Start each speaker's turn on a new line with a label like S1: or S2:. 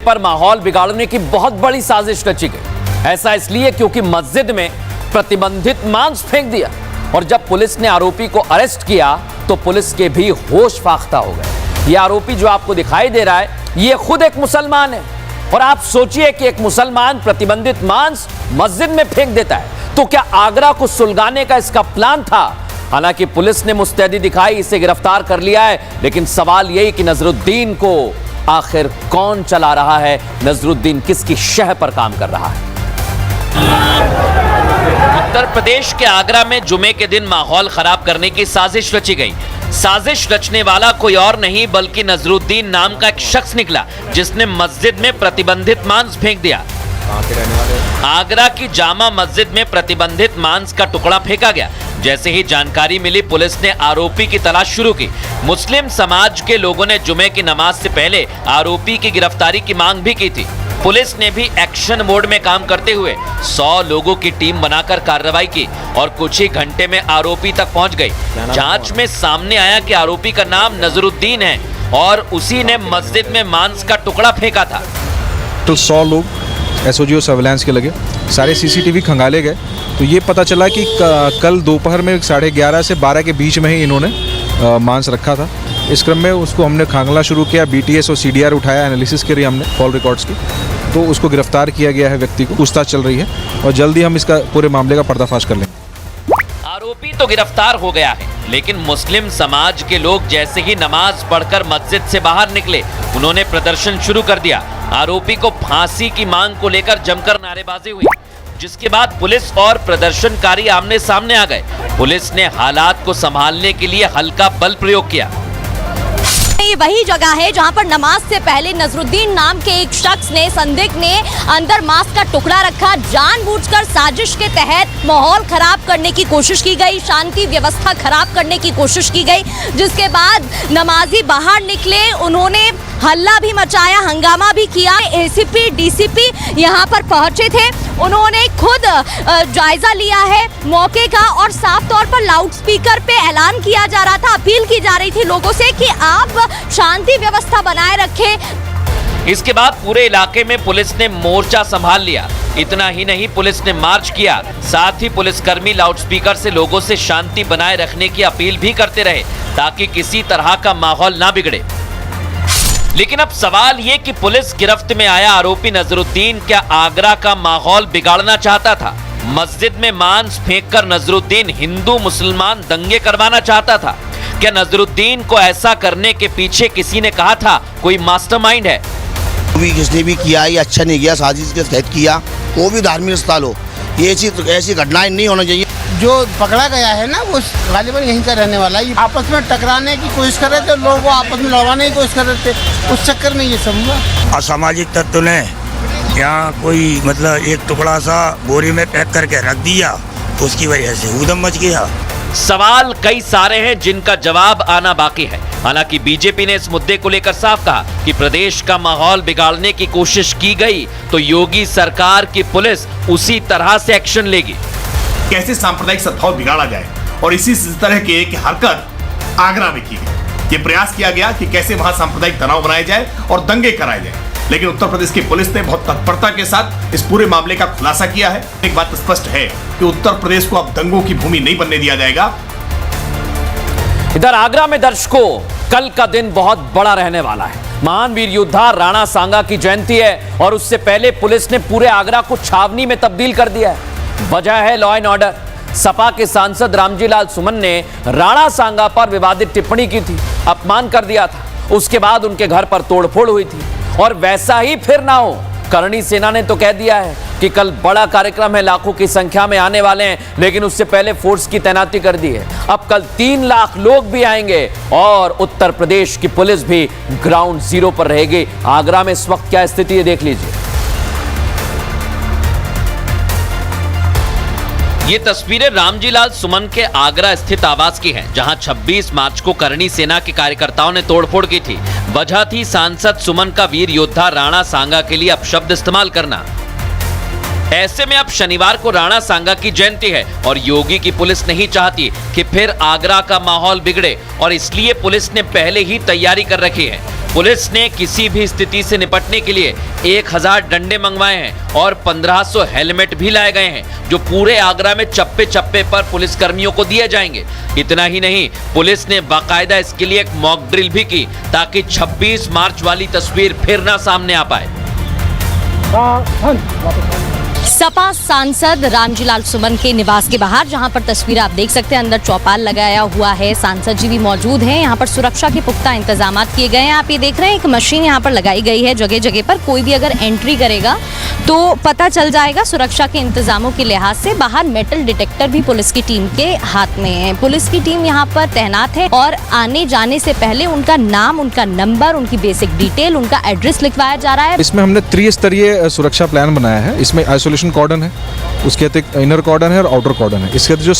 S1: पर माहौल बिगाड़ने की बहुत बड़ी साजिश रची गई। ऐसा इसलिए क्योंकि मस्जिद में प्रतिबंधित मांस फेंक दिया और जब पुलिस ने आरोपी को अरेस्ट किया तो पुलिस के भी होश फाख्ता हो गए। ये आरोपी जो आपको दिखाई दे रहा है, ये खुद एक मुसलमान है और आप सोचिए कि एक मुसलमान प्रतिबंधित मांस मस्जिद में फेंक देता है, तो क्या आगरा को सुलगाने का इसका प्लान था? हालांकि पुलिस ने मुस्तैदी दिखाई, इसे गिरफ्तार कर लिया है, लेकिन सवाल यही कि नजरुद्दीन को आखिर कौन चला रहा है, नजरुद्दीन किसकी शह पर काम कर रहा है। उत्तर प्रदेश के आगरा में जुमे के दिन माहौल खराब करने की साजिश रची गई। साजिश रचने वाला कोई और नहीं बल्कि नजरुद्दीन नाम का एक शख्स निकला, जिसने मस्जिद में प्रतिबंधित मांस फेंक दिया। आगरा की जामा मस्जिद में प्रतिबंधित मांस का टुकड़ा फेंका गया। जैसे ही जानकारी मिली, पुलिस ने आरोपी की तलाश शुरू की। मुस्लिम समाज के लोगों ने जुमे की नमाज से पहले आरोपी की गिरफ्तारी की मांग भी की थी। पुलिस ने भी एक्शन मोड में काम करते हुए 100 लोगों की टीम बनाकर कार्रवाई की और कुछ ही घंटे में आरोपी तक पहुंच गई। जांच में सामने आया कि आरोपी का नाम नजरुद्दीन है और उसी ने मस्जिद में मांस का टुकड़ा फेंका था।
S2: तो 100 लोग एसओजी सर्विलांस के लगे, सारे सीसीटीवी खंगाले गए, तो ये पता चला कि कल दोपहर में 11:30 से 12 के बीच में ही इन्होंने मांस रखा था। इस क्रम में उसको हमने खांगला शुरू किया, बीटीएस और सीडीआर उठाया एनालिसिस के लिए हमने कॉल रिकॉर्ड्स की, तो उसको गिरफ्तार किया गया है। व्यक्ति को पूछताछ चल रही है और जल्दी हम इसका पूरे मामले का पर्दाफाश कर लेंगे।
S1: आरोपी तो गिरफ्तार हो गया है, लेकिन मुस्लिम समाज के लोग जैसे ही नमाज पढ़कर मस्जिद से बाहर निकले, उन्होंने प्रदर्शन शुरू कर दिया। आरोपी को फांसी की मांग को लेकर जमकर नारेबाजी हुई, जिसके बाद पुलिस और प्रदर्शनकारी आमने सामने आ गए। पुलिस ने हालात को संभालने के लिए हल्का बल प्रयोग किया।
S3: ये वही जगह है जहां पर नमाज से पहले नजरुद्दीन नाम के एक शख्स ने, संदिग्ध ने अंदर मांस का टुकड़ा रखा। जानबूझकर साजिश के तहत माहौल खराब करने की कोशिश की गई, शांति व्यवस्था खराब करने की कोशिश की गई, जिसके बाद नमाजी बाहर निकले, उन्होंने हल्ला भी मचाया, हंगामा भी किया। एसीपी डीसीपी यहाँ पर पहुंचे थे, उन्होंने खुद जायजा लिया है मौके का और साफ तौर पर लाउडस्पीकर पे ऐलान किया जा रहा था, अपील की जा रही थी लोगों से कि आप शांति व्यवस्था बनाए रखें।
S1: इसके बाद पूरे इलाके में पुलिस ने मोर्चा संभाल लिया। इतना ही नहीं, पुलिस ने मार्च किया, साथ ही पुलिसकर्मी लाउडस्पीकर से लोगों से शांति बनाए रखने की अपील भी करते रहे ताकि किसी तरह का माहौल ना बिगड़े। लेकिन अब सवाल ये कि पुलिस गिरफ्त में आया आरोपी नजरुद्दीन क्या आगरा का माहौल बिगाड़ना चाहता था? मस्जिद में मांस फेंककर नजरुद्दीन हिंदू मुसलमान दंगे करवाना चाहता था? क्या नजरुद्दीन को ऐसा करने के पीछे किसी ने कहा था कोई मास्टरमाइंड है?
S4: किसने भी किया, ये अच्छा नहीं किया, साजिश के तहत किया, वो भी धार्मिक स्थल हो, ये ऐसी घटनाएं नहीं होना चाहिए।
S5: जो पकड़ा गया है ना, वो गालिबन यहीं का रहने वाला है। आपस में टकराने की कोशिश कर रहे थे, लोगों को आपस में लड़वाने की कोशिश कर रहे थे, उस चक्कर में ये सब हुआ।
S6: असामाजिक तत्व ने यहाँ कोई मतलब एक टुकड़ा सा बोरी में पैक करके रख दिया, उसकी वजह से ऊधम मच गया।
S1: सवाल कई सारे हैं जिनका जवाब आना बाकी है। हालांकि बीजेपी ने इस मुद्दे को लेकर साफ कहा कि प्रदेश का माहौल बिगाड़ने की कोशिश की गई तो योगी सरकार की पुलिस उसी तरह से एक्शन लेगी।
S7: कैसे सांप्रदायिक सद्भाव बिगाड़ा जाए और इसी तरह की एक हरकत आगरा में की गई। ये प्रयास किया गया कि कैसे वहां सांप्रदायिक तनाव बनाया जाए और दंगे कराए जाए, लेकिन उत्तर प्रदेश की पुलिस ने बहुत तत्परता के साथ इस पूरे मामले का खुलासा किया है। एक बात स्पष्ट है कि उत्तर प्रदेश को अब दंगों की भूमि नहीं बनने दिया जाएगा।
S1: इधर आगरा में दर्शकों, कल का दिन बहुत बड़ा रहने वाला है। महान वीर योद्धा राणा सांगा की जयंती है और उससे पहले पुलिस ने पूरे आगरा को छावनी में तब्दील कर दिया है। वजह है लॉ एंड ऑर्डर। सपा के सांसद रामजीलाल सुमन ने राणा सांगा पर विवादित टिप्पणी की थी, अपमान कर दिया था। उसके बाद उनके घर पर तोड़फोड़ हुई थी और वैसा ही फिर ना हो। करणी सेना ने तो कह दिया है कि कल बड़ा कार्यक्रम है, लाखों की संख्या में आने वाले हैं, लेकिन उससे पहले फोर्स की तैनाती कर दी है। अब कल 3 लाख लोग भी आएंगे और उत्तर प्रदेश की पुलिस भी ग्राउंड जीरो पर रहेगी। आगरा में इस वक्त क्या स्थिति है, देख लीजिए। ये तस्वीरें रामजीलाल सुमन के आगरा स्थित आवास की हैं, जहां 26 मार्च को करणी सेना के कार्यकर्ताओं ने तोड़फोड़ की थी। वजह थी सांसद सुमन का वीर योद्धा राणा सांगा के लिए अपशब्द इस्तेमाल करना। ऐसे में अब शनिवार को राणा सांगा की जयंती है और योगी की पुलिस नहीं चाहती कि फिर आगरा का माहौल बिगड़े और इसलिए पुलिस ने पहले ही तैयारी कर रखी है। पुलिस ने किसी भी स्थिति से निपटने के लिए 1000 डंडे मंगवाए हैं और 1500 हेलमेट भी लाए गए हैं, जो पूरे आगरा में चप्पे चप्पे पर पुलिस कर्मियों को दिए जाएंगे। इतना ही नहीं, पुलिस ने बाकायदा इसके लिए एक मॉक ड्रिल भी की ताकि 26 मार्च वाली तस्वीर फिर ना सामने आ पाए।
S3: सपा सांसद रामजीलाल सुमन के निवास के बाहर, जहां पर तस्वीर आप देख सकते हैं, अंदर चौपाल लगाया हुआ है, सांसद जी भी मौजूद हैं। यहां पर सुरक्षा के पुख्ता इंतजाम किए गए हैं। आप ये देख रहे हैं, एक मशीन यहां पर लगाई गई है जगह जगह पर। कोई भी अगर एंट्री करेगा तो पता चल जाएगा। सुरक्षा के इंतजामों के लिहाज से बाहर मेटल डिटेक्टर भी पुलिस की टीम के हाथ में है। पुलिस की टीम यहाँ पर तैनात है और आने जाने से पहले उनका नाम, उनका नंबर, उनकी बेसिक डिटेल, उनका एड्रेस लिखवाया जा रहा है।
S2: इसमें हमने त्रिस्तरीय सुरक्षा प्लान बनाया है। इसमें आइसोलेशन कॉर्डन है, उसके अतिरिक्त इनर कॉर्डन है और आउटर कॉर्डन है। इसके जो